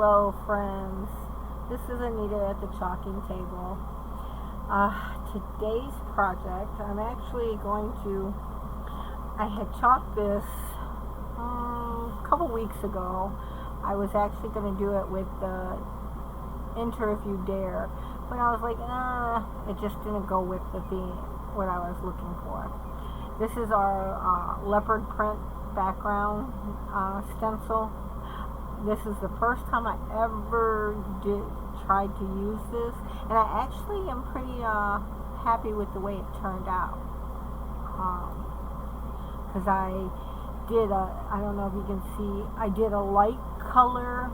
Hello friends, this is Anita at the chalking table. Today's project, I had chalked this a couple weeks ago. I was actually going to do it with the Interview Dare, but I was like, it just didn't go with the theme, what I was looking for. This is our leopard print background stencil. This is the first time I ever tried to use this, and I actually am pretty happy with the way it turned out. Because I don't know if you can see, I did a light color,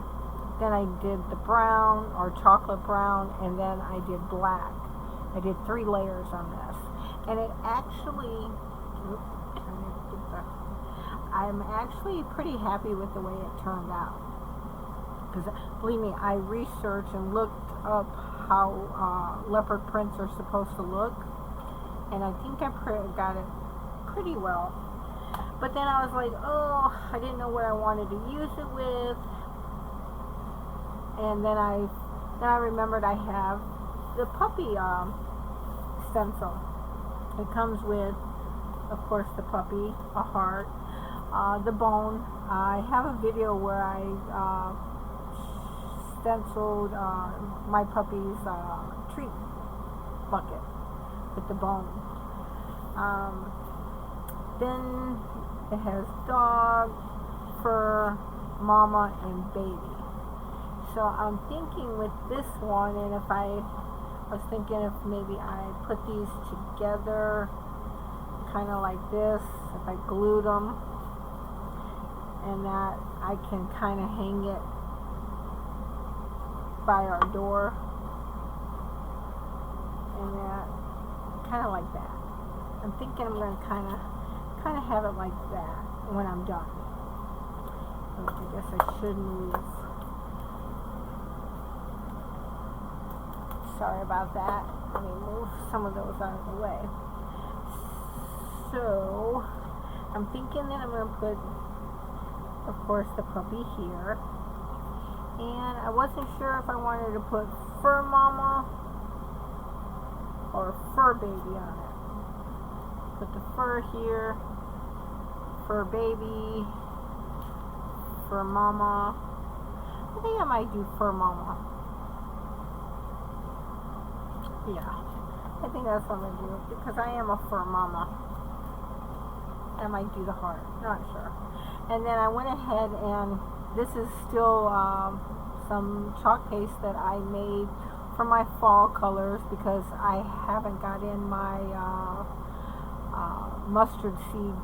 then I did the brown or chocolate brown, and then I did black. I did 3 layers on this, and it actually, I'm actually pretty happy with the way it turned out. Because believe me, I researched and looked up how leopard prints are supposed to look, and I think I got it pretty well. But then I was like, I didn't know what I wanted to use it with, and then I remembered I have the puppy stencil. It comes with, of course, the puppy, a heart, the bone. I have a video where I stenciled my puppy's treat bucket with the bone. Then it has dog, fur, mama, and baby. So I'm thinking with this one, and I was thinking if maybe I put these together kind of like this, if I glued them, and that I can kind of hang it by our door, and that kind of like that. I'm thinking I'm going to kind of have it like that when I'm done. I guess I should move. Sorry about that. Let me move some of those out of the way. So I'm thinking that I'm going to put, of course, the puppy here. And I wasn't sure if I wanted to put fur mama or fur baby on it. Put the fur here, fur baby, fur mama. I think I might do fur mama. Yeah, I think that's what I'm going to do, because I am a fur mama. I might do the heart, not sure. And then I went ahead and this is still some chalk paste that I made for my fall colors, because I haven't got in my mustard seed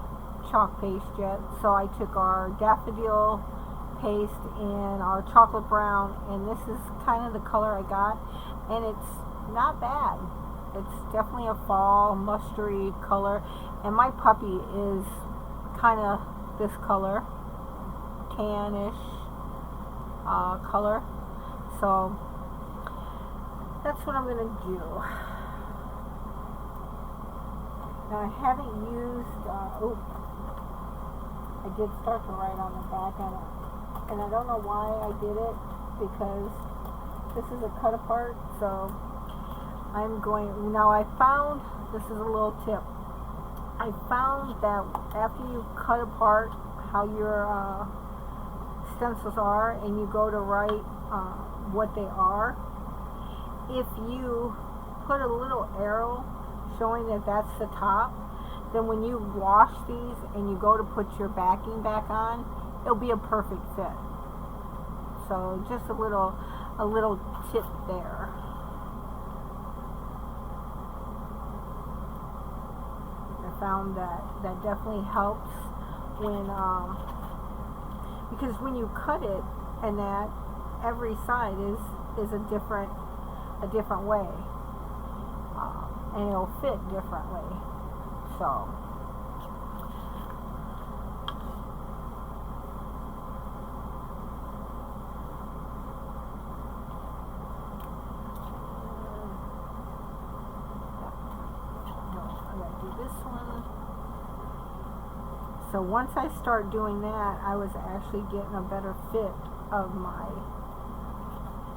chalk paste yet. So I took our daffodil paste and our chocolate brown, and this is kind of the color I got, and it's not bad. It's definitely a fall mustardy color, and my puppy is kind of this color, tannish color. So that's what I'm going to do. Now I haven't used, I did start to write on the back on it, and I don't know why I did it, because this is a cut apart. So I'm going, now I found, this is a little tip, I found that after you cut apart how your stencils are, and you go to write what they are, if you put a little arrow showing that that's the top, then when you wash these and you go to put your backing back on, it'll be a perfect fit. So just a little tip there. I found that definitely helps when because when you cut it, and that every side is a different way, and it'll fit differently. So I gotta do this one. So once I start doing that, I was actually getting a better fit of my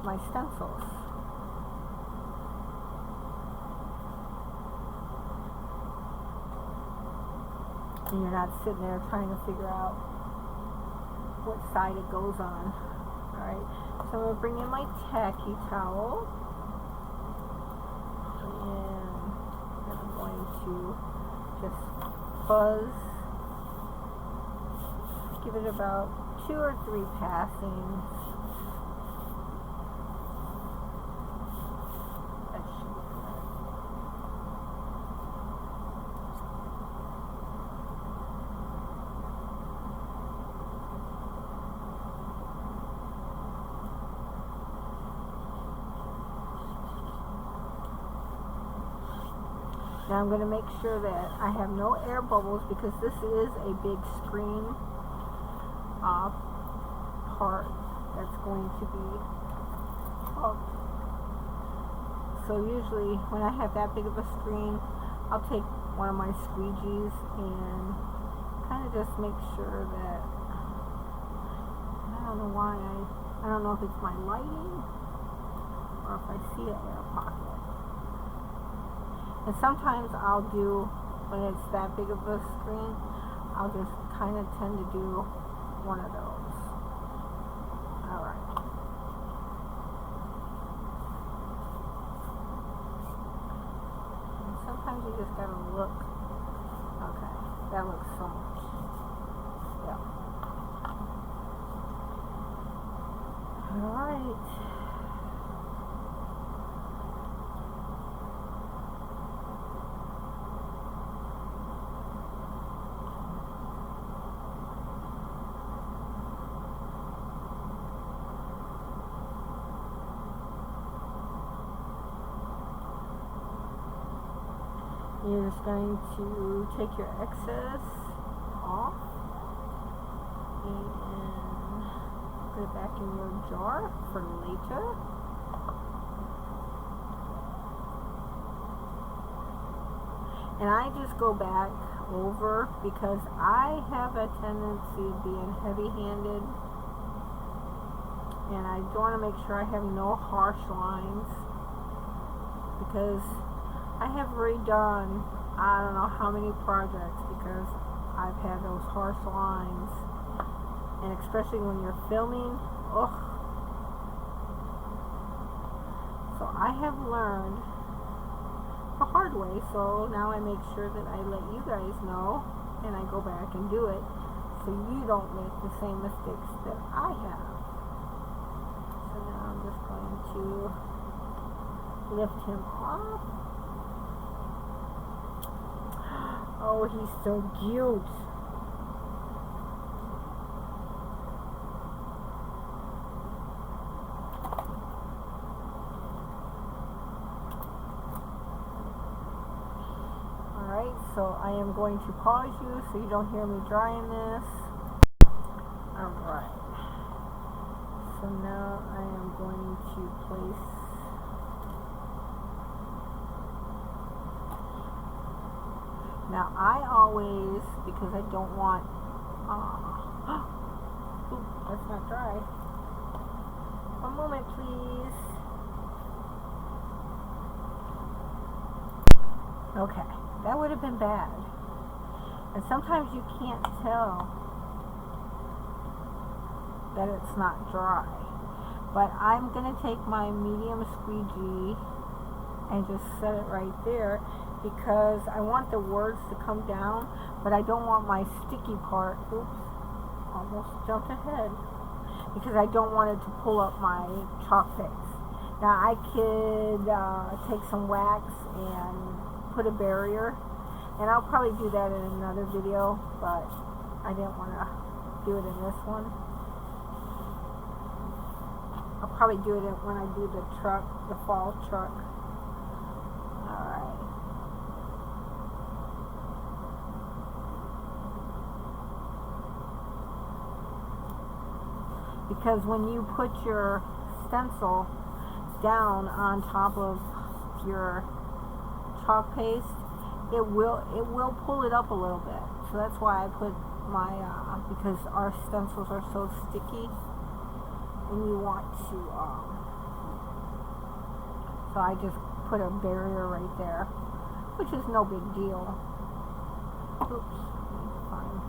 my stencils. And you're not sitting there trying to figure out what side it goes on. Alright, so I'm going to bring in my tacky towel. And I'm going to just fuzz. Give it about 2 or 3 passings. That should be good. Now I'm going to make sure that I have no air bubbles because this is a big screen part that's going to be chalked. So usually when I have that big of a screen, I'll take one of my squeegees and kind of just make sure that, I don't know why, I don't know if it's my lighting or if I see an air pocket. And sometimes I'll do, when it's that big of a screen, I'll just kind of tend to do one of those. Alright. And sometimes you just gotta look. Okay, that looks so much. Yeah. Alright. You're just going to take your excess off and put it back in your jar for later. And I just go back over because I have a tendency of being heavy-handed, and I want to make sure I have no harsh lines because I have redone I don't know how many projects because I've had those harsh lines, and especially when you're filming, ugh. So I have learned the hard way, so now I make sure that I let you guys know and I go back and do it so you don't make the same mistakes that I have. So now I'm just going to lift him off. Oh, he's so cute. Alright, so I am going to pause you so you don't hear me drying this. Alright. So now I am going to place Now I always, because I don't want, ooh, that's not dry. One moment please. Okay, that would have been bad. And sometimes you can't tell that it's not dry. But I'm going to take my medium squeegee and just set it right there, because I want the words to come down, but I don't want my sticky part, oops, almost jumped ahead, because I don't want it to pull up my chalk paste. Now I could take some wax and put a barrier, and I'll probably do that in another video, but I didn't want to do it in this one. I'll probably do it when I do the truck, the fall truck. Alright. Because when you put your stencil down on top of your chalk paste, it will pull it up a little bit. So that's why I put my because our stencils are so sticky, and you want to So I just put a barrier right there, which is no big deal. Oops, fine.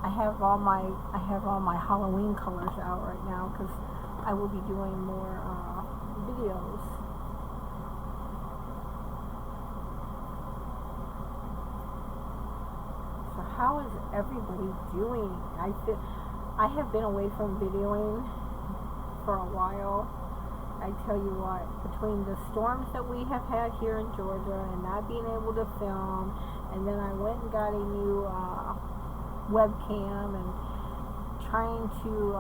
I have all my Halloween colors out right now because I will be doing more videos. So how is everybody doing? I have been away from videoing for a while. I tell you what, between the storms that we have had here in Georgia and not being able to film, and then I went and got a new webcam and trying to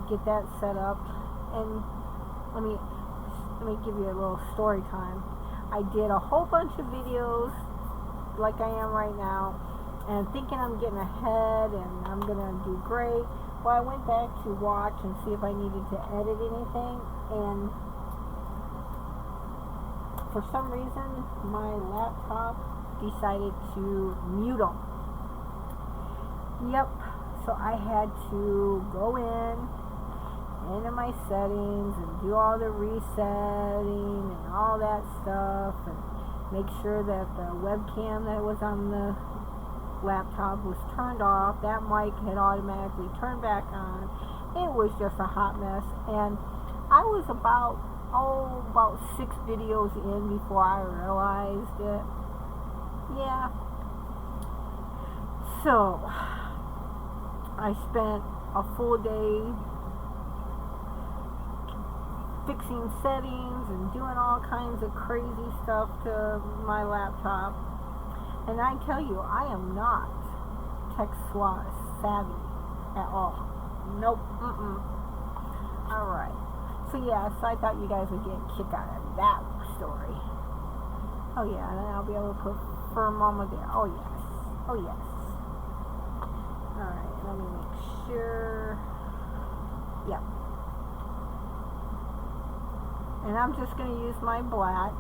get that set up. And let me give you a little story time. I did a whole bunch of videos like I am right now, and thinking I'm getting ahead and I'm gonna do great. Well, I went back to watch and see if I needed to edit anything, and for some reason my laptop decided to mute them. Yep, so I had to go into my settings and do all the resetting and all that stuff and make sure that the webcam that was on the laptop was turned off. That mic had automatically turned back on. It was just a hot mess, and I was about 6 videos in before I realized it. Yeah. So I spent a full day fixing settings and doing all kinds of crazy stuff to my laptop. And I tell you, I am not tech savvy at all. Nope. Alright. So yeah, so I thought you guys would get a kick out of that story. Oh yeah, and then I'll be able to put Fur Mama there. Oh yes. Oh yes. Alright, let me make sure. Yep. And I'm just going to use my black.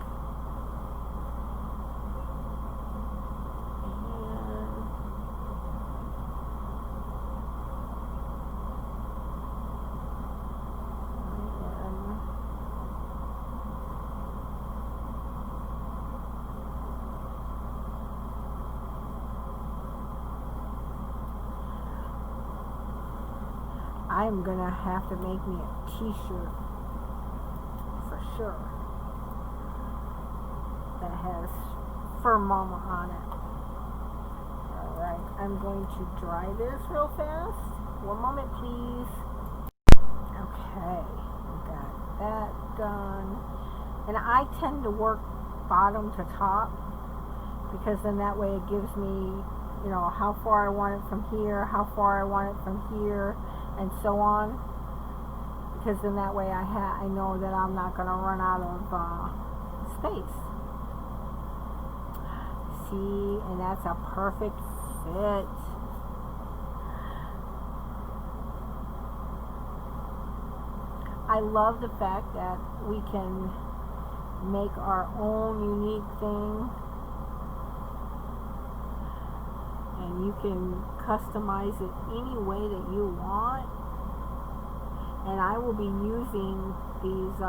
I'm gonna have to make me a t-shirt for sure that has Fur Mama on it. Alright, I'm going to dry this real fast. One moment please. Okay, got that done. And I tend to work bottom to top because then that way it gives me, you know, how far I want it from here, how far I want it from here, and so on, because then that way I know that I'm not going to run out of space. See, and that's a perfect fit. I love the fact that we can make our own unique thing, and you can customize it any way that you want. And I will be using these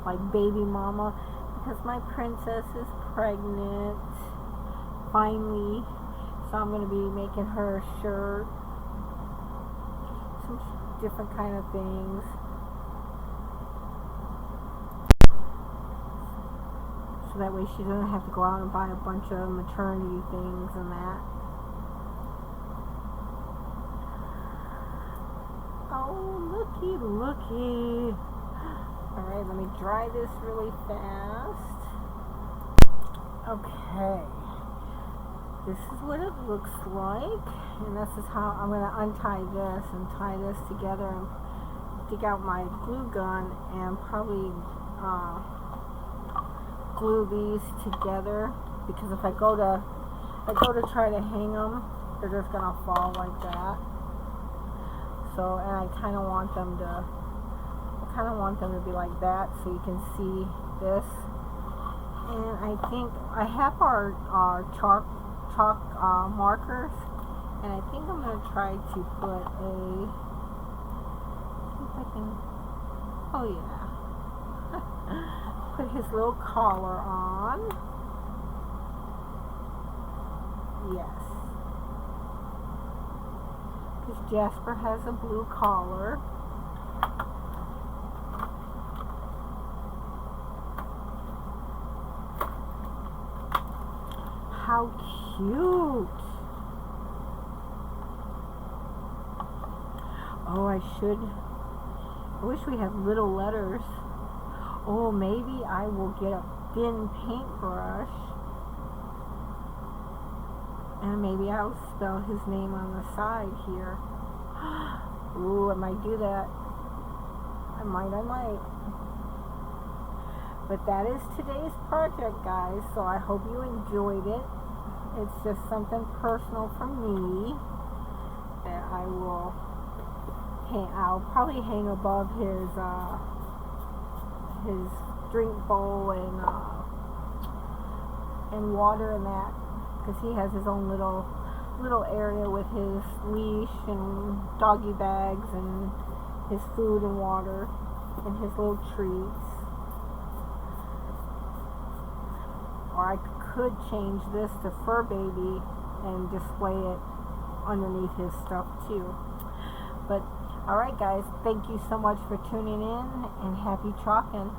like baby mama, because my princess is pregnant finally, so I'm going to be making her a shirt, some different kind of things. So that way she doesn't have to go out and buy a bunch of maternity things and that. Looky. Alright, let me dry this really fast. Okay. This is what it looks like. And this is how I'm going to untie this and tie this together and dig out my glue gun and probably glue these together, because if I go to try to hang them, they're just going to fall like that. So, and I kind of want them to be like that, so you can see this. And I think I have our chalk markers, and I think I'm going to try to put see if I can, oh yeah, put his little collar on. Yes. Because Jasper has a blue collar. How cute! Oh, I wish we had little letters. Oh, maybe I will get a thin paintbrush and maybe I'll spell his name on the side here. Ooh, I might do that. I might. But that is today's project, guys, so I hope you enjoyed it. It's just something personal for me that I'll probably hang above his drink bowl and water and that, because he has his own little area with his leash and doggy bags and his food and water and his little treats. Or I could change this to Fur Baby and display it underneath his stuff too. But alright guys, thank you so much for tuning in, and happy chalking.